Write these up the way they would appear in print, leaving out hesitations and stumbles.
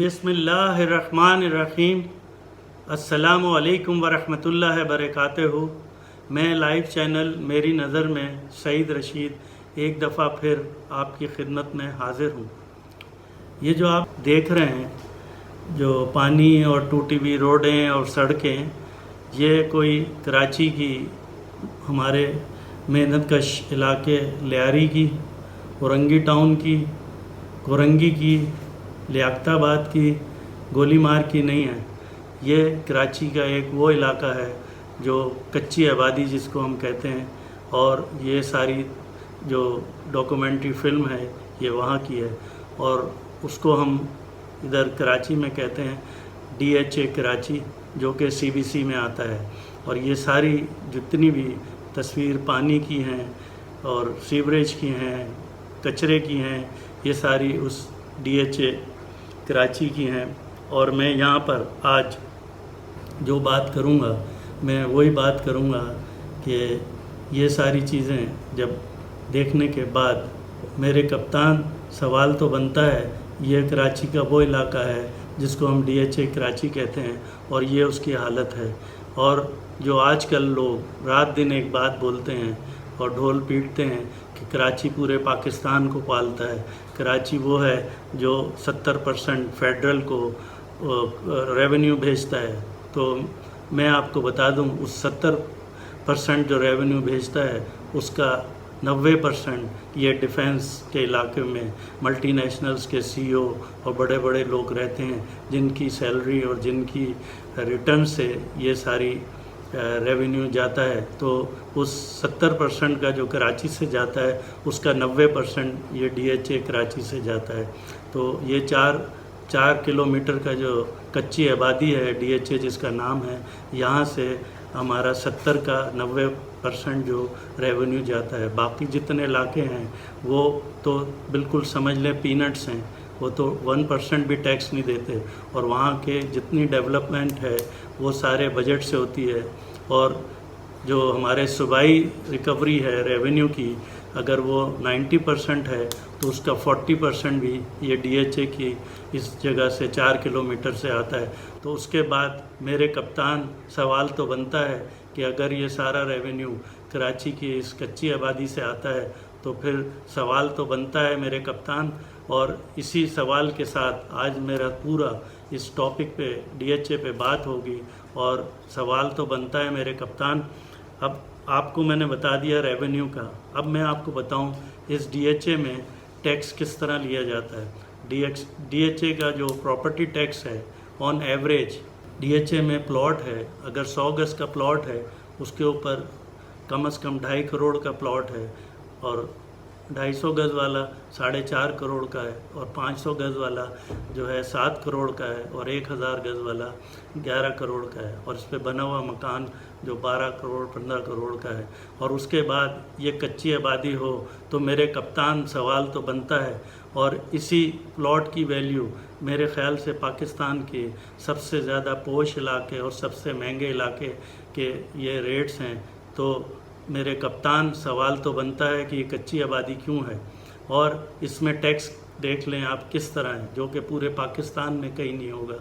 बिस्मिल्लाहिर्रहमानिर्रहीम। अस्सलामु अलैकुम वरहमतुल्लाहि बरकातहू। मैं लाइव चैनल मेरी नज़र में सईद रशीद एक दफ़ा फिर आपकी खिदमत में हाज़िर हूँ। ये जो आप देख रहे हैं, जो पानी और टूटी हुई रोडें और सड़कें, ये कोई कराची की हमारे मेहनत कश इलाके लियारी की, औरंगी टाउन की, कोरंगी की, लियाकताबाद की, गोलीमार की नहीं है। ये कराची का एक वो इलाका है जो कच्ची आबादी जिसको हम कहते हैं, और ये सारी जो डॉक्यूमेंट्री फिल्म है ये वहाँ की है, और उसको हम इधर कराची में कहते हैं DHA कराची, जो कि CBC में आता है। और ये सारी जितनी भी तस्वीर पानी की हैं और सीवरेज की हैं, कचरे की हैं, ये सारी उस DHA कराची की हैं। और मैं यहाँ पर आज जो बात करूँगा, मैं वही बात करूँगा कि ये सारी चीज़ें जब देखने के बाद मेरे कप्तान सवाल तो बनता है, ये कराची का वो इलाका है जिसको हम DHA कराची कहते हैं, और ये उसकी हालत है। और जो आजकल लोग रात दिन एक बात बोलते हैं और ढोल पीटते हैं कि कराची पूरे पाकिस्तान को पालता है, कराची वो है जो 70% फेडरल को रेवेन्यू भेजता है। तो मैं आपको बता दूं, उस 70% जो रेवेन्यू भेजता है उसका 90% ये डिफेंस के इलाके में मल्टीनेशनल्स के CEO और बड़े बड़े लोग रहते हैं, जिनकी सैलरी और जिनकी रिटर्न से ये सारी रेवेन्यू जाता है। तो उस 70% का जो कराची से जाता है उसका 90% ये DHA कराची से जाता है। तो ये 4 किलोमीटर का जो कच्ची आबादी है DHA जिसका नाम है, यहाँ से हमारा 70 का 90% जो रेवेन्यू जाता है। बाकी जितने इलाके हैं वो तो बिल्कुल समझ लें पीनट्स हैं, वो तो 1% भी टैक्स नहीं देते। और वहाँ के जितनी डेवलपमेंट है वो सारे बजट से होती है। और जो हमारे सूबाई रिकवरी है रेवेन्यू की, अगर वो 90% है तो उसका 40% भी ये DHA की इस जगह से 4 किलोमीटर से आता है। तो उसके बाद मेरे कप्तान सवाल तो बनता है कि अगर ये सारा रेवेन्यू कराची की इस कच्ची आबादी से आता है तो फिर सवाल तो बनता है मेरे कप्तान। और इसी सवाल के साथ आज मेरा पूरा इस टॉपिक पे DHA पे बात होगी। और सवाल तो बनता है मेरे कप्तान, अब आपको मैंने बता दिया रेवेन्यू का, अब मैं आपको बताऊं इस DHA में टैक्स किस तरह लिया जाता है। DHA का जो प्रॉपर्टी टैक्स है, ऑन एवरेज DHA में प्लॉट है, अगर 100 गज का प्लॉट है उसके ऊपर कम से कम 2.5 करोड़ का प्लॉट है, और 250 गज वाला 4.5 करोड़ का है, और 500 गज वाला जो है 7 करोड़ का है, और 1000 गज वाला 11 करोड़ का है, और इस पे बना हुआ मकान जो 12 करोड़ 15 करोड़ का है। और उसके बाद ये कच्ची आबादी हो तो मेरे कप्तान सवाल तो बनता है। और इसी प्लॉट की वैल्यू मेरे ख़्याल से पाकिस्तान के सबसे ज़्यादा पोश इलाके और सबसे महंगे इलाके के ये रेट्स हैं। तो मेरे कप्तान सवाल तो बनता है कि ये कच्ची आबादी क्यों है, और इसमें टैक्स देख लें आप किस तरह है, जो कि पूरे पाकिस्तान में कहीं नहीं होगा।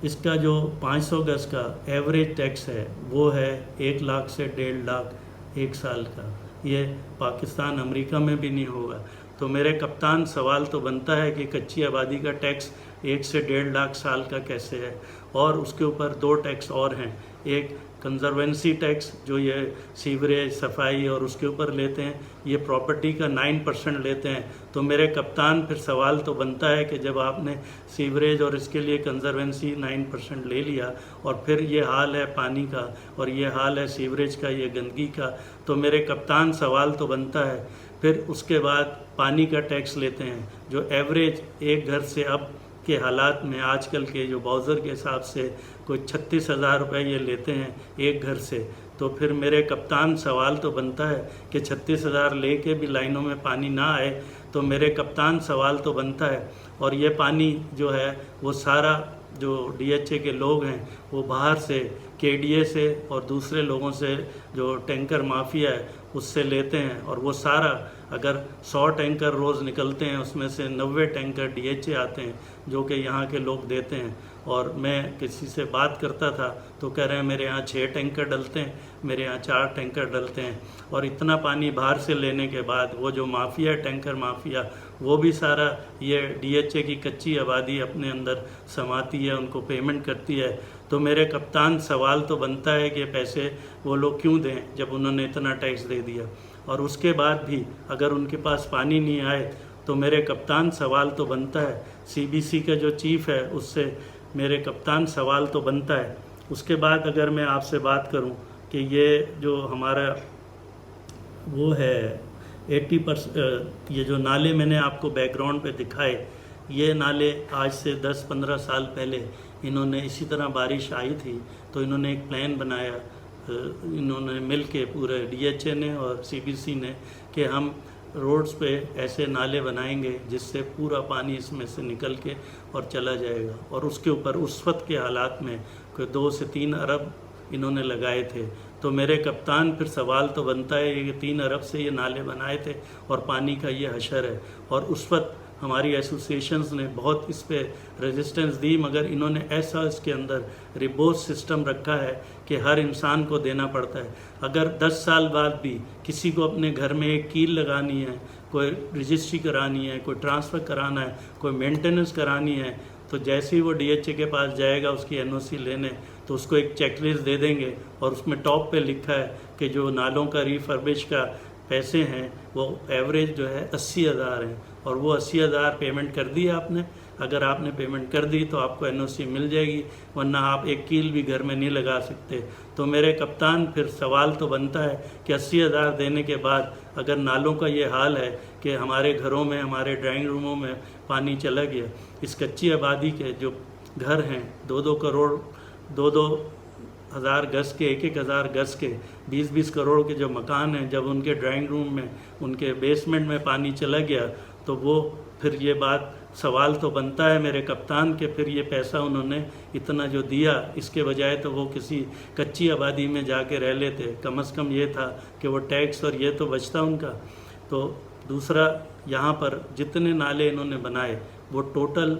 इसका जो 500 गज का एवरेज टैक्स है वो है 1 लाख से 1.5 लाख एक साल का। ये पाकिस्तान अमेरिका में भी नहीं होगा। तो मेरे कप्तान सवाल तो बनता है कि कच्ची आबादी का टैक्स 1 से 1.5 लाख साल का कैसे है। और उसके ऊपर 2 टैक्स और हैं, एक कंजर्वेंसी टैक्स जो ये सीवरेज सफाई और उसके ऊपर लेते हैं, ये प्रॉपर्टी का 9% लेते हैं। तो मेरे कप्तान फिर सवाल तो बनता है कि जब आपने सीवरेज और इसके लिए कंजर्वेंसी 9% ले लिया, और फिर ये हाल है पानी का और ये हाल है सीवरेज का, ये गंदगी का, तो मेरे कप्तान सवाल तो बनता है। फिर उसके बाद पानी का टैक्स लेते हैं, जो एवरेज एक घर से अब के हालात में आजकल के जो बाउज़र के हिसाब से कोई 36,000 रुपये ये लेते हैं एक घर से। तो फिर मेरे कप्तान सवाल तो बनता है कि 36,000 लेके भी लाइनों में पानी ना आए, तो मेरे कप्तान सवाल तो बनता है। और ये पानी जो है वो सारा जो DHA के लोग हैं वो बाहर से KDA से और दूसरे लोगों से जो टैंकर माफिया है उससे लेते हैं, और वो सारा अगर 100 टैंकर रोज़ निकलते हैं, उसमें से 90 टैंकर DHA आते हैं जो कि यहाँ के लोग देते हैं। और मैं किसी से बात करता था तो कह रहे हैं मेरे यहाँ 6 टैंकर डलते हैं, मेरे यहाँ 4 टैंकर डलते हैं। और इतना पानी बाहर से लेने के बाद वो जो माफिया, टैंकर माफिया, वो भी सारा ये DHA की कच्ची आबादी अपने अंदर समाती है, उनको पेमेंट करती है। तो मेरे कप्तान, सवाल तो बनता है कि पैसे वो लोग क्यों दें जब उन्होंने इतना टैक्स दे दिया, और उसके बाद भी अगर उनके पास पानी नहीं आए तो मेरे कप्तान सवाल तो बनता है। CBC का जो चीफ़ है उससे मेरे कप्तान सवाल तो बनता है। उसके बाद अगर मैं आपसे बात करूं कि ये जो हमारा वो है 80%, ये जो नाले मैंने आपको बैकग्राउंड पे दिखाए, ये नाले आज से 10-15 साल पहले इन्होंने इसी तरह बारिश आई थी तो इन्होंने एक प्लान बनाया, इन्होंने मिल के पूरे DHA ने और CBC ने, कि हम रोड्स पे ऐसे नाले बनाएंगे जिससे पूरा पानी इसमें से निकल के और चला जाएगा। और उसके ऊपर उस वक्त के हालात में कोई 2 से 3 अरब इन्होंने लगाए थे। तो मेरे कप्तान, फिर सवाल तो बनता है कि 3 अरब से ये नाले बनाए थे और पानी का ये हशर है। और उस वक्त हमारी एसोसिएशंस ने बहुत इस पे रेजिस्टेंस दी, मगर इन्होंने ऐसा इसके अंदर रिबोस सिस्टम रखा है कि हर इंसान को देना पड़ता है। अगर 10 साल बाद भी किसी को अपने घर में एक कील लगानी है, कोई रजिस्ट्री करानी है, कोई ट्रांसफ़र कराना है, कोई मेंटेनेंस करानी है, तो जैसे ही वो DHA के पास जाएगा उसकी NOC लेने, तो उसको एक चेकलिस्ट दे देंगे और उसमें टॉप पे लिखा है कि जो नालों का रिफर्बिश का पैसे हैं वो एवरेज जो है 80,000 हैं, और वो 80,000 पेमेंट कर दी आपने। अगर आपने पेमेंट कर दी तो आपको NOC मिल जाएगी, वरना आप एक कील भी घर में नहीं लगा सकते। तो मेरे कप्तान, फिर सवाल तो बनता है कि 80,000 देने के बाद अगर नालों का ये हाल है कि हमारे घरों में, हमारे ड्राइंग रूमों में पानी चला गया, इस कच्ची आबादी के जो घर हैं 2-2 करोड़, 2-2 हज़ार गज के, 1-1 हज़ार गज के, 20-20 करोड़ के जो मकान हैं, जब उनके ड्राइंग रूम में, उनके बेसमेंट में पानी चला गया तो वो फिर ये बात, सवाल तो बनता है मेरे कप्तान के, फिर ये पैसा उन्होंने इतना जो दिया, इसके बजाय तो वो किसी कच्ची आबादी में जाके रह लेते। कम से कम ये था कि वो टैक्स और ये तो बचता उनका। तो दूसरा, यहाँ पर जितने नाले इन्होंने बनाए वो टोटल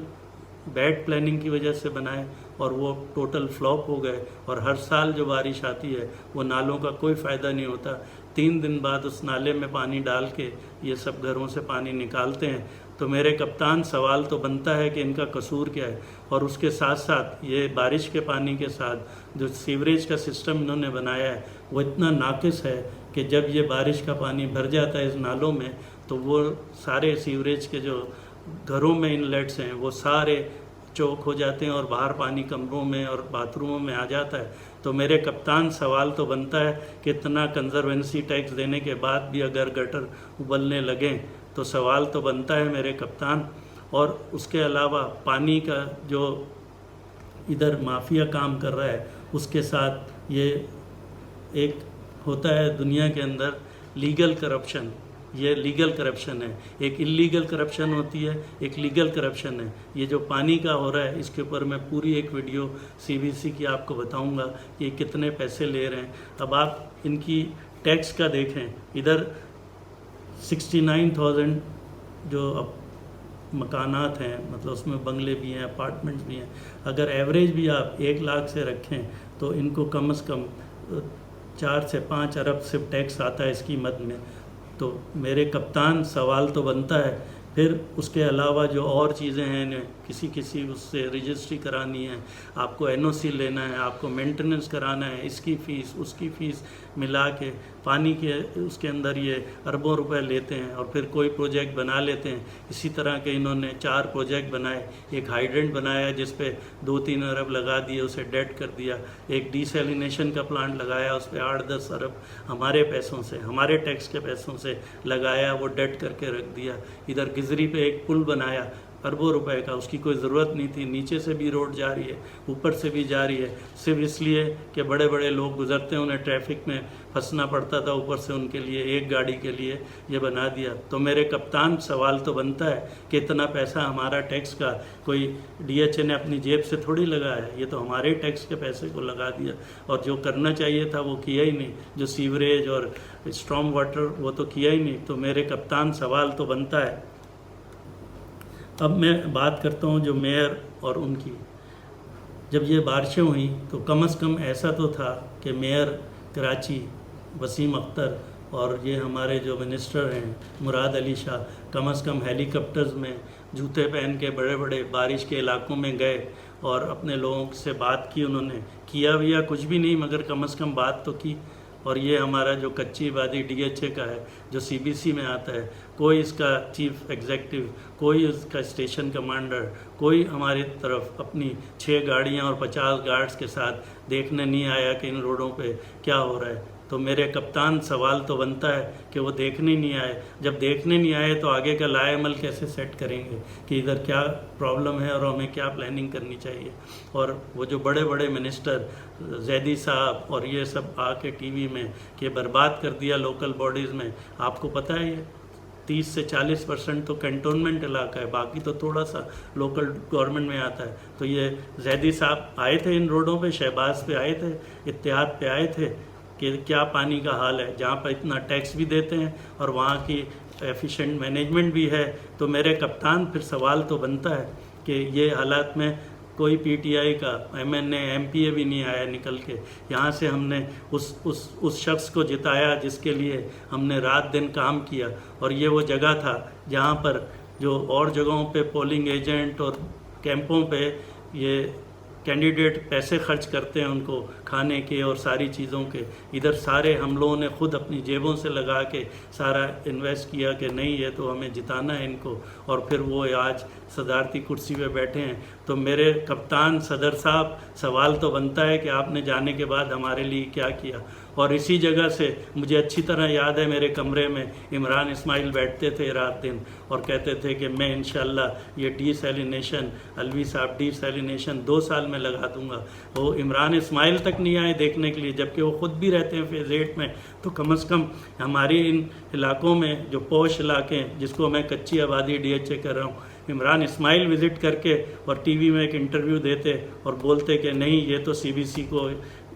बैड प्लानिंग की वजह से बनाए और वो टोटल फ्लॉप हो गए। और हर साल जो बारिश आती है वो नालों का कोई फ़ायदा नहीं होता। 3 दिन बाद उस नाले में पानी डाल के ये सब घरों से पानी निकालते हैं। तो मेरे कप्तान, सवाल तो बनता है कि इनका कसूर क्या है। और उसके साथ साथ ये बारिश के पानी के साथ जो सीवरेज का सिस्टम इन्होंने बनाया है वो इतना नाकिस है कि जब ये बारिश का पानी भर जाता है इस नालों में, तो वो सारे सीवरेज के जो घरों में इनलेट्स हैं वो सारे चौक हो जाते हैं और बाहर पानी कमरों में और बाथरूमों में आ जाता है। तो मेरे कप्तान, सवाल तो बनता है कि इतना कंजर्वेंसी टैक्स देने के बाद भी अगर गटर उबलने लगें तो सवाल तो बनता है मेरे कप्तान। और उसके अलावा पानी का जो इधर माफिया काम कर रहा है, उसके साथ ये एक होता है दुनिया के अंदर लीगल करप्शन। ये लीगल करप्शन है, एक इलीगल करप्शन होती है, एक लीगल करप्शन है। ये जो पानी का हो रहा है इसके ऊपर मैं पूरी एक वीडियो CBC की आपको बताऊंगा कि ये कितने पैसे ले रहे हैं। अब आप इनकी टैक्स का देखें, इधर 69,000 जो अब मकानात हैं, मतलब उसमें बंगले भी हैं, अपार्टमेंट्स भी हैं। अगर एवरेज भी आप 1 लाख से रखें तो इनको कम से कम 4 से 5 अरब सिर्फ टैक्स आता है इस कीमत में। तो मेरे कप्तान, सवाल तो बनता है। फिर उसके अलावा जो और चीज़ें हैं, किसी उससे रजिस्ट्री करानी है, आपको NOC लेना है, आपको मेंटेनेंस कराना है, इसकी फ़ीस उसकी फ़ीस मिला के पानी के उसके अंदर ये अरबों रुपए लेते हैं और फिर कोई प्रोजेक्ट बना लेते हैं। इसी तरह के इन्होंने 4 प्रोजेक्ट बनाए। एक हाइड्रेंट बनाया जिस पे 2-3 अरब लगा दिए, उसे डेट कर दिया। एक डिसैलिनेशन का प्लांट लगाया, उस पर 8-10 अरब हमारे पैसों से, हमारे टैक्स के पैसों से लगाया, वो डेट करके रख दिया। इधर गिजरी पे एक पुल बनाया, अरबों रुपए का, उसकी कोई ज़रूरत नहीं थी। नीचे से भी रोड जा रही है, ऊपर से भी जा रही है, सिर्फ इसलिए कि बड़े बड़े लोग गुजरते हैं, उन्हें ट्रैफिक में फंसना पड़ता था, ऊपर से उनके लिए एक गाड़ी के लिए ये बना दिया। तो मेरे कप्तान, सवाल तो बनता है कि इतना पैसा हमारा टैक्स का कोई DHA ने अपनी जेब से थोड़ी लगाया, ये तो हमारे टैक्स के पैसे को लगा दिया, और जो करना चाहिए था वो किया ही नहीं। जो सीवरेज और स्ट्रॉम वाटर वो तो किया ही नहीं। तो मेरे कप्तान, सवाल तो बनता है। अब मैं बात करता हूँ जो मेयर और उनकी। जब ये बारिशें हुई तो कम से कम ऐसा तो था कि मेयर कराची वसीम अख्तर और ये हमारे जो मिनिस्टर हैं मुराद अली शाह, कम से कम हेलीकॉप्टर्स में जूते पहन के बड़े बड़े बारिश के इलाकों में गए और अपने लोगों से बात की। उन्होंने किया भी या कुछ भी नहीं, मगर कम से कम बात तो की। और ये हमारा जो कच्ची आबादी DHA का है, जो CBC में आता है, कोई इसका चीफ एग्जीक्यूटिव, कोई इसका स्टेशन कमांडर, कोई हमारी तरफ अपनी 6 गाड़ियाँ और 50 गार्ड्स के साथ देखने नहीं आया कि इन रोडों पे क्या हो रहा है। तो मेरे कप्तान, सवाल तो बनता है कि वो देखने नहीं आए। जब देखने नहीं आए तो आगे का लाएमल कैसे सेट करेंगे कि इधर क्या प्रॉब्लम है और हमें क्या प्लानिंग करनी चाहिए। और वो जो बड़े बड़े मिनिस्टर जैदी साहब और ये सब आके TV में कि बर्बाद कर दिया लोकल बॉडीज़ में, आपको पता है ये 30 से 40% तो कैंटोनमेंट इलाका है, बाकी तो थोड़ा सा लोकल गवर्नमेंट में आता है। तो ये जैदी साहब आए थे इन रोडों पे, शहबाज पे आए थे, इत्तेहाद पे आए थे कि क्या पानी का हाल है, जहाँ पर इतना टैक्स भी देते हैं और वहाँ की एफिशिएंट मैनेजमेंट भी है। तो मेरे कप्तान, फिर सवाल तो बनता है कि ये हालात में कोई PTI का MNA MPA भी नहीं आया निकल के। यहाँ से हमने उस शख्स को जिताया जिसके लिए हमने रात दिन काम किया। और ये वो जगह था जहाँ पर जो और जगहों पे पोलिंग एजेंट और कैंपों पे ये कैंडिडेट पैसे खर्च करते हैं उनको खाने के और सारी चीज़ों के, इधर सारे हम लोगों ने खुद अपनी जेबों से लगा के सारा इन्वेस्ट किया कि नहीं ये तो हमें जिताना है इनको, और फिर वो आज सदारती कुर्सी पे बैठे हैं। तो मेरे कप्तान, सदर साहब, सवाल तो बनता है कि आपने जाने के बाद हमारे लिए क्या किया। और इसी जगह से मुझे अच्छी तरह याद है, मेरे कमरे में इमरान इस्माइल बैठते थे रात दिन और कहते थे कि मैं इंशाल्लाह ये डीसैलिनेशन, अलवी साहब डीसैलिनेशन 2 साल में लगा दूंगा। वो इमरान इस्माइल तक नहीं आए देखने के लिए, जबकि वो ख़ुद भी रहते हैं फेज़ 8 में। तो कम से कम हमारी इन इलाकों में जो पोश इलाके हैं, जिसको मैं कच्ची आबादी DHA कर रहा हूँ, इमरान इस्माइल विज़िट करके और TV में एक इंटरव्यू देते और बोलते कि नहीं ये तो CBC को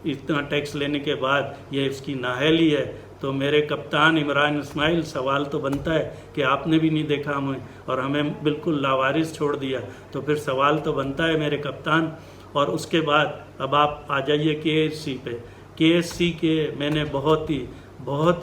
इतना टैक्स लेने के बाद ये इसकी नाअहली है। तो मेरे कप्तान इमरान इस्माइल, सवाल तो बनता है कि आपने भी नहीं देखा हमें और हमें बिल्कुल लावारिस छोड़ दिया। तो फिर सवाल तो बनता है मेरे कप्तान। और उसके बाद अब आप आ जाइए KSC पे। KSC के मैंने बहुत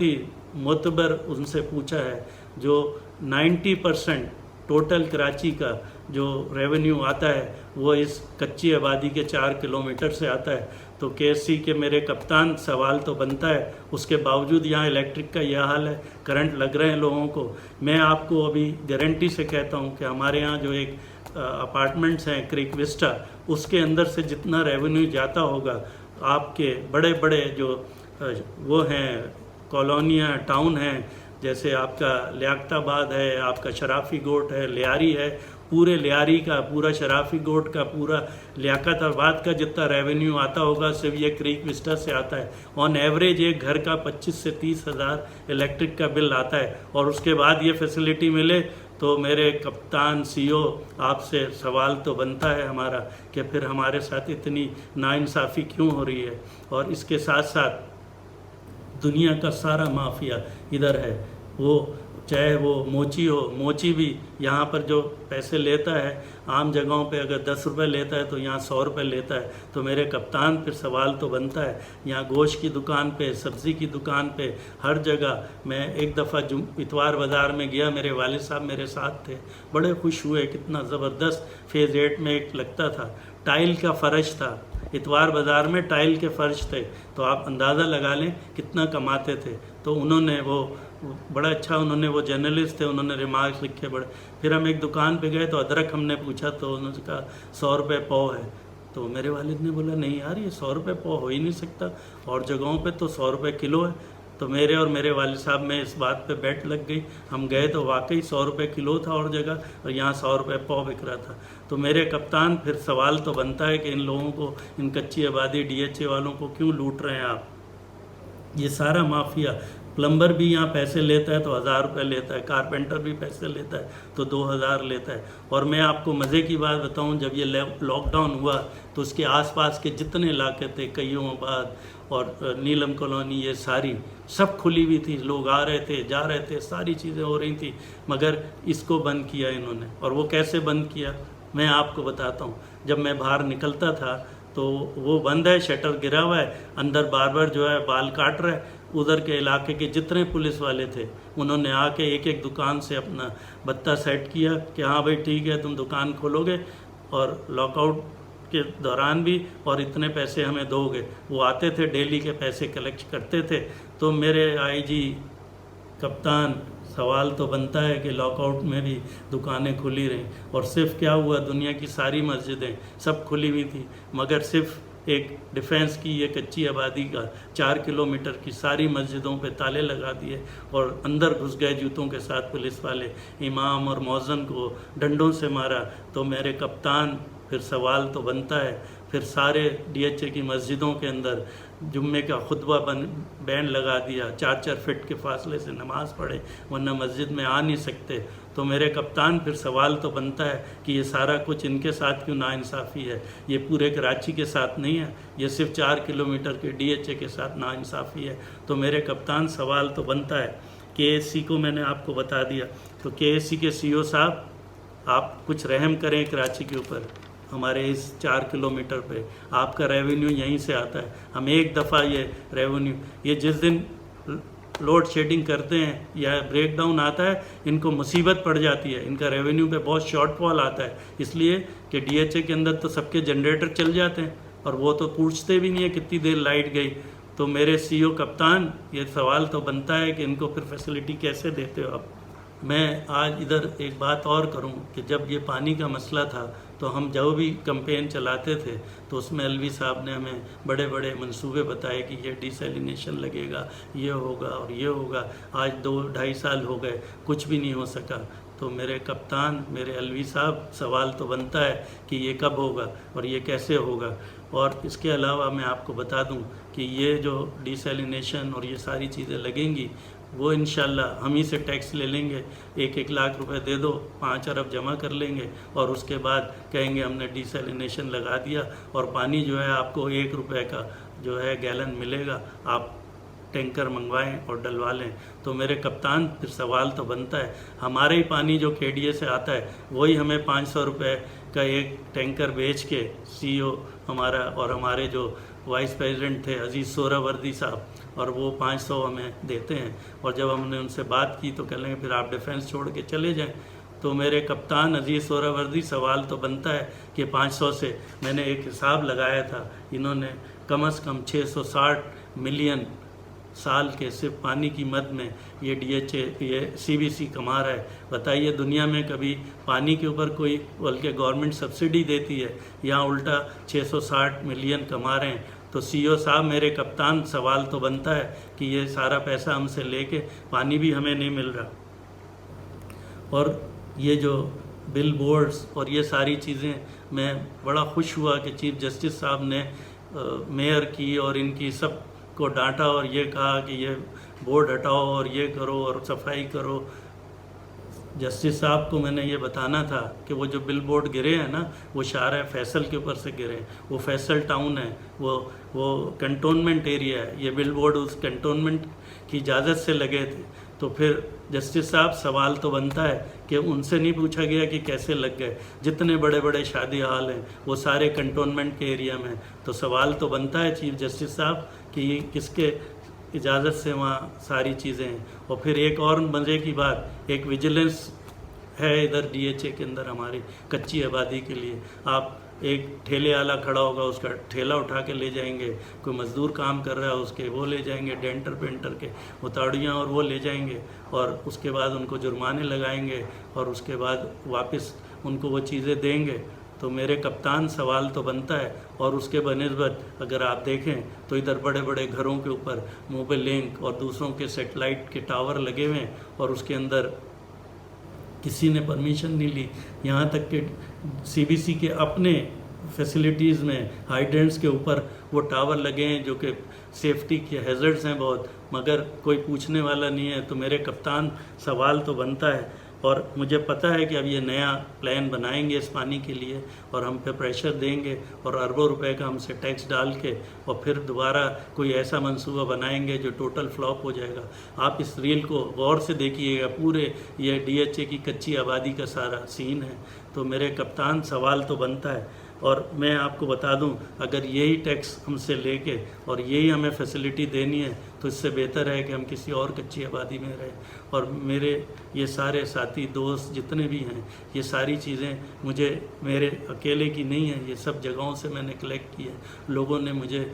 ही मोतबर उनसे पूछा है, जो 90% टोटल कराची का जो रेवेन्यू आता है वो इस कच्ची आबादी के 4 किलोमीटर से आता है। तो KSC के मेरे कप्तान, सवाल तो बनता है, उसके बावजूद यहाँ इलेक्ट्रिक का यह हाल है, करंट लग रहे हैं लोगों को। मैं आपको अभी गारंटी से कहता हूँ कि हमारे यहाँ जो एक अपार्टमेंट्स हैं क्रिक विस्टा, उसके अंदर से जितना रेवेन्यू जाता होगा, आपके बड़े बड़े जो वो हैं कॉलोनियाँ, टाउन हैं, जैसे आपका लियाकताबाद है, आपका शराफी गोट है, लियारी है, पूरे लियारी का, पूरा शराफी गोट का, पूरा लियाकताबाद का जितना रेवेन्यू आता होगा सिर्फ ये क्रीक विस्टा से आता है। ऑन एवरेज एक घर का 25 से 30 हज़ार इलेक्ट्रिक का बिल आता है। और उसके बाद ये फैसिलिटी मिले तो मेरे कप्तान CEO, आपसे सवाल तो बनता है हमारा कि फिर हमारे साथ इतनी नाइंसाफ़ी क्यों हो रही है। और इसके साथ साथ दुनिया का सारा माफिया इधर है, वो चाहे वो मोची हो, मोची भी यहाँ पर जो पैसे लेता है आम जगहों पे अगर 10 रुपये लेता है तो यहाँ 100 रुपये लेता है। तो मेरे कप्तान, फिर सवाल तो बनता है, यहाँ गोश्त की दुकान पे, सब्ज़ी की दुकान पे, हर जगह। मैं एक दफ़ा इतवार बाज़ार में गया, मेरे वालिद साहब मेरे साथ थे, बड़े खुश हुए, कितना ज़बरदस्त फेज़ 8 में एक लगता था, टाइल का फ़र्श था, इतवार बाज़ार में टाइल के फ़र्श थे। तो आप अंदाज़ा लगा लें कितना कमाते थे। तो उन्होंने वो बड़ा अच्छा, उन्होंने वो जर्नलिस्ट थे, उन्होंने रिमार्क्स लिखे बड़े। फिर हम एक दुकान पे गए तो अदरक हमने पूछा तो उन्होंने कहा 100 रुपये पाव है। तो मेरे वालिद ने बोला नहीं यार, ये 100 रुपये पाव हो ही नहीं सकता, और जगहों पे तो 100 रुपये किलो है। तो मेरे और मेरे वालिद साहब में इस बात पे बेट लग गई। हम गए तो वाकई 100 रुपये किलो था और जगह, और यहाँ 100 रुपये पाव बिक रहा था। तो मेरे कप्तान, फिर सवाल तो बनता है कि इन लोगों को, इन कच्ची आबादी DHA वालों को क्यों लूट रहे हैं आप? ये सारा माफिया, प्लम्बर भी यहाँ पैसे लेता है तो 1000 रुपये लेता है, कारपेंटर भी पैसे लेता है तो 2000 लेता है। और मैं आपको मज़े की बात बताऊँ, जब ये लॉकडाउन हुआ तो उसके आसपास के जितने इलाके थे, कईयोंबाद और नीलम कॉलोनी, ये सारी सब खुली हुई थी, लोग आ रहे थे, जा रहे थे, सारी चीज़ें हो रही थी, मगर इसको बंद किया इन्होंने। और वो कैसे बंद किया मैं आपको बताता हूँ। जब मैं बाहर निकलता था तो वो बंद है, शटर गिरा हुआ है, अंदर बार्बर जो है बाल काट रहा है। उधर के इलाके के जितने पुलिस वाले थे उन्होंने आके एक एक दुकान से अपना बत्ता सेट किया कि हाँ भाई ठीक है, तुम दुकान खोलोगे और लॉकआउट के दौरान भी, और इतने पैसे हमें दोगे। वो आते थे, डेली के पैसे कलेक्ट करते थे। तो मेरे IG कप्तान, सवाल तो बनता है कि लॉकआउट में भी दुकानें खुली रहीं, और सिर्फ क्या हुआ, दुनिया की सारी मस्जिदें सब खुली हुई थी, मगर सिर्फ एक डिफेंस की ये कच्ची आबादी का 4 किलोमीटर की सारी मस्जिदों पे ताले लगा दिए और अंदर घुस गए जूतों के साथ पुलिस वाले, इमाम और मौज़न को डंडों से मारा। तो मेरे कप्तान, फिर सवाल तो बनता है, फिर सारे DHA की मस्जिदों के अंदर जुम्मे का खुतबा बैन लगा दिया, 4-4 फीट के फासले से नमाज़ पढ़े, वरना मस्जिद में आ नहीं सकते। तो मेरे कप्तान, फिर सवाल तो बनता है कि ये सारा कुछ इनके साथ क्यों नाइंसाफ़ी है? ये पूरे कराची के साथ नहीं है, ये सिर्फ 4 किलोमीटर के DHA के साथ नाइंसाफ़ी है। तो मेरे कप्तान, सवाल तो बनता है, KSC को मैंने आपको बता दिया, तो KSC के CO साहब, आप कुछ रहम करें कराची के ऊपर। हमारे इस 4 किलोमीटर पे आपका रेवेन्यू यहीं से आता है। हम एक दफ़ा ये रेवेन्यू, ये जिस दिन लोड शेडिंग करते हैं या ब्रेक डाउन आता है, इनको मुसीबत पड़ जाती है, इनका रेवेन्यू पे बहुत शॉर्टफॉल आता है, इसलिए कि DHA के अंदर तो सबके जनरेटर चल जाते हैं और वो तो पूछते भी नहीं है कितनी देर लाइट गई। तो मेरे CO कप्तान, ये सवाल तो बनता है कि इनको फिर फैसिलिटी कैसे देते हो आप? मैं आज इधर एक बात और करूं कि जब ये पानी का मसला था तो हम जो भी कैंपेन चलाते थे तो उसमें अलवी साहब ने हमें बड़े बड़े मंसूबे बताए कि ये डिसैलिनेशन लगेगा, ये होगा और ये होगा। आज 2-2.5 साल हो गए, कुछ भी नहीं हो सका। तो मेरे कप्तान, मेरे अलवी साहब, सवाल तो बनता है कि ये कब होगा और ये कैसे होगा। और इसके अलावा मैं आपको बता दूं कि ये जो डिसैलिनेशन और ये सारी चीज़ें लगेंगी, वो इंशाल्लाह हम ही से टैक्स ले लेंगे, 1-1 लाख रुपए दे दो, 5 अरब जमा कर लेंगे और उसके बाद कहेंगे हमने डिसैलिनेशन लगा दिया और पानी जो है आपको 1 रुपये का जो है गैलन मिलेगा, आप टैंकर मंगवाएं और डलवा लें। तो मेरे कप्तान, फिर सवाल तो बनता है, हमारे ही पानी जो KDA से आता है वही हमें 500 रुपये का एक टैंकर बेच के CO हमारा और हमारे जो वाइस प्रेसिडेंट थे अजीज़ सोहरावर्दी साहब, और वो 500 हमें देते हैं। और जब हमने उनसे बात की तो कह लेंगे फिर आप डिफेंस छोड़ के चले जाएं। तो मेरे कप्तान अजीज़ सोहरावर्दी, सवाल तो बनता है कि 500 से मैंने एक हिसाब लगाया था, इन्होंने कम से कम 660 मिलियन साल के सिर्फ पानी की मद में ये DHA, ये CBC कमा रहा है। बताइए, दुनिया में कभी पानी के ऊपर कोई, बल्कि गवर्नमेंट सब्सिडी देती है, यहाँ उल्टा 660 मिलियन कमा रहे हैं। तो CO साहब, मेरे कप्तान, सवाल तो बनता है कि ये सारा पैसा हमसे लेके पानी भी हमें नहीं मिल रहा। और ये जो बिल बोर्ड्स और ये सारी चीज़ें, मैं बड़ा खुश हुआ कि चीफ जस्टिस साहब ने मेयर की और इनकी सब को डांटा और ये कहा कि ये बोर्ड हटाओ और ये करो और सफाई करो। जस्टिस साहब को मैंने ये बताना था कि वो जो बिल बोर्ड गिरे हैं ना, वो शाहरा फैसल के ऊपर से गिरे हैं। वो फैसल टाउन है, वो कंटोनमेंट एरिया है, ये बिल बोर्ड उस कंटोनमेंट की इजाज़त से लगे थे। तो फिर जस्टिस साहब, सवाल तो बनता है कि उनसे नहीं पूछा गया कि कैसे लग गए। जितने बड़े बड़े शादी हाल हैं वो सारे कंटोनमेंट के एरिया में। तो सवाल तो बनता है चीफ जस्टिस साहब कि ये किसके इजाज़त से वहाँ सारी चीज़ें हैं। और फिर एक और मज़े की बात, एक विजिलेंस है इधर DHA के अंदर हमारी कच्ची आबादी के लिए। आप एक ठेले वाला खड़ा होगा, उसका ठेला उठा के ले जाएंगे, कोई मज़दूर काम कर रहा है उसके वो ले जाएंगे, डेंटर पेंटर के उताड़ियाँ और वो ले जाएंगे, और उसके बाद उनको जुर्माने लगाएंगे और उसके बाद वापस उनको वो चीज़ें देंगे। तो मेरे कप्तान सवाल तो बनता है। और उसके बनिस्बत अगर आप देखें तो इधर बड़े बड़े घरों के ऊपर मोबाइल लिंक और दूसरों के सेटेलाइट के टावर लगे हुए हैं और उसके अंदर किसी ने परमिशन नहीं ली। यहाँ तक कि सीबीसी के अपने फैसिलिटीज़ में हाइड्रेंट्स के ऊपर वो टावर लगे हैं जो कि सेफ्टी के हैज़र्ड्स हैं बहुत, मगर कोई पूछने वाला नहीं है। तो मेरे कप्तान सवाल तो बनता है। और मुझे पता है कि अब ये नया प्लान बनाएंगे इस पानी के लिए और हम पे प्रेशर देंगे और अरबों रुपए का हमसे टैक्स डाल के और फिर दोबारा कोई ऐसा मंसूबा बनाएंगे जो टोटल फ्लॉप हो जाएगा। आप इस रील को गौर से देखिएगा, पूरे ये डीएचए की कच्ची आबादी का सारा सीन है। तो मेरे कप्तान सवाल तो बनता है। और मैं आपको बता दूं, अगर यही टैक्स हमसे लेके और यही हमें फैसिलिटी देनी है तो इससे बेहतर है कि हम किसी और कच्ची आबादी में रहें। और मेरे ये सारे साथी दोस्त जितने भी हैं, ये सारी चीज़ें मुझे मेरे अकेले की नहीं है, ये सब जगहों से मैंने कलेक्ट की है। लोगों ने मुझे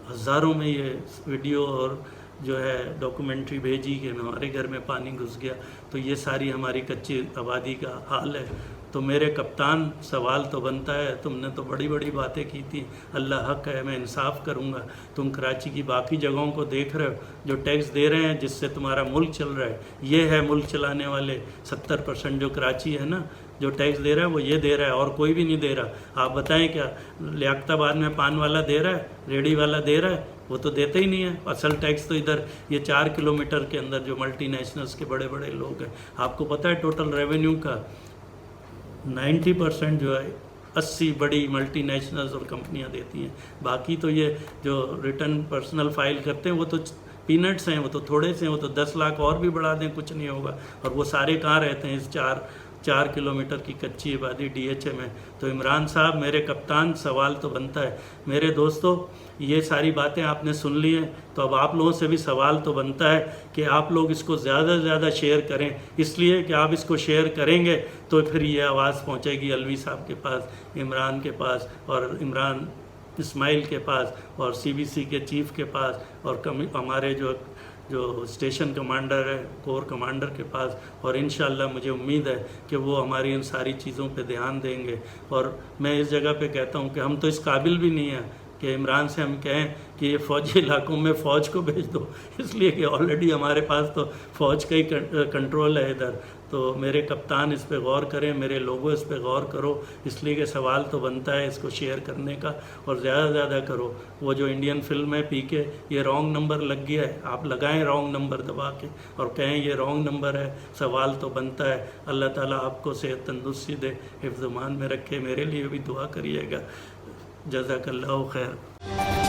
हज़ारों में ये वीडियो और जो है डॉक्यूमेंट्री भेजी कि हमारे घर में पानी घुस गया। तो ये सारी हमारी कच्ची आबादी का हाल है। तो मेरे कप्तान सवाल तो बनता है, तुमने तो बड़ी बड़ी बातें की थी, अल्लाह हक है, मैं इंसाफ करूँगा। तुम कराची की बाकी जगहों को देख रहे हो जो टैक्स दे रहे हैं जिससे तुम्हारा मुल्क चल रहा है। ये है मुल्क चलाने वाले 70% जो कराची है ना, जो टैक्स दे रहा है वो ये दे रहा है और कोई भी नहीं दे रहा। आप बताएं क्या लियाकताबाद में पान वाला दे रहा है, रेडी वाला दे रहा है? वो तो देते ही नहीं है। असल टैक्स तो इधर ये 4 किलोमीटर के अंदर जो मल्टीनेशनल्स के बड़े बड़े लोग हैं, आपको पता है टोटल रेवेन्यू का 90% जो है 80 बड़ी मल्टीनेशनल्स और कंपनियां देती हैं। बाकी तो ये जो रिटर्न पर्सनल फाइल करते हैं वो तो पीनट्स हैं, वो तो थोड़े से हैं, वो तो 10 लाख और भी बढ़ा दें कुछ नहीं होगा। और वो सारे कहाँ रहते हैं इस 4 किलोमीटर की कच्ची आबादी डीएचए में। तो इमरान साहब मेरे कप्तान सवाल तो बनता है। मेरे दोस्तों, ये सारी बातें आपने सुन ली हैं, तो अब आप लोगों से भी सवाल तो बनता है कि आप लोग इसको ज़्यादा से ज़्यादा शेयर करें, इसलिए कि आप इसको शेयर करेंगे तो फिर ये आवाज़ पहुंचेगी अलवी साहब के पास, इमरान के पास और इमरान इस्माइल के पास और सीबीसी के चीफ के पास और हमारे जो स्टेशन कमांडर है, कोर कमांडर के पास। और इंशाल्लाह मुझे उम्मीद है कि वो हमारी इन सारी चीज़ों पे ध्यान देंगे। और मैं इस जगह पे कहता हूँ कि हम तो इस काबिल भी नहीं हैं कि इमरान से हम कहें कि ये फ़ौजी इलाकों में फ़ौज को भेज दो, इसलिए कि ऑलरेडी हमारे पास तो फ़ौज का ही कंट्रोल है इधर। तो मेरे कप्तान इस पे गौर करें, मेरे लोगों इस पे गौर करो, इसलिए कि सवाल तो बनता है इसको शेयर करने का और ज़्यादा से ज़्यादा करो। वो जो इंडियन फिल्म है पीके, ये रॉन्ग नंबर लग गया है, आप लगाएं रॉन्ग नंबर दबा के और कहें ये रॉन्ग नंबर है, सवाल तो बनता है। अल्लाह ताला आपको सेहत तंदुरुस्ती दे, हिफ्ज़-ओ-मान में रखे। मेरे लिए भी दुआ करिएगा। जज़ाकल्लाहु खैर।